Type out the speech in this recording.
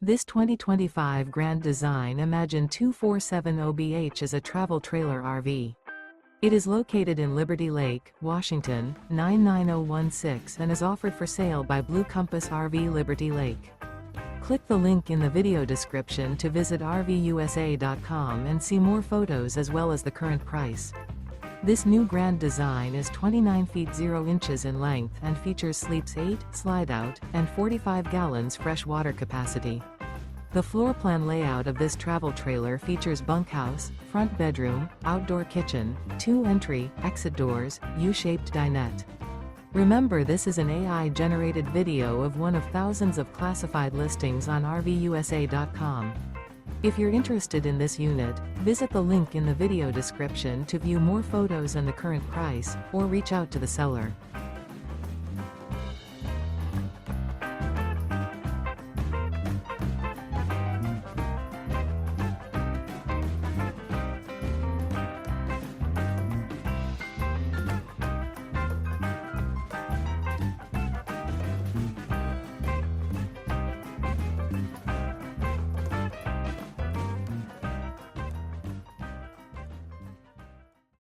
This 2025 Grand Design Imagine 2470BH is a travel trailer RV. It is located in Liberty Lake, Washington, 99016 and is offered for sale by Blue Compass RV Liberty Lake. Click the link in the video description to visit RVUSA.com and see more photos as well as the current price. This new Grand Design is 29 feet 0 inches in length and features sleeps 8, slide-out, and 45 gallons fresh water capacity. The floor plan layout of this travel trailer features bunkhouse, front bedroom, outdoor kitchen, 2 entry, exit doors, U-shaped dinette. Remember, this is an AI-generated video of one of thousands of classified listings on RVUSA.com. If you're interested in this unit, visit the link in the video description to view more photos and the current price, or reach out to the seller.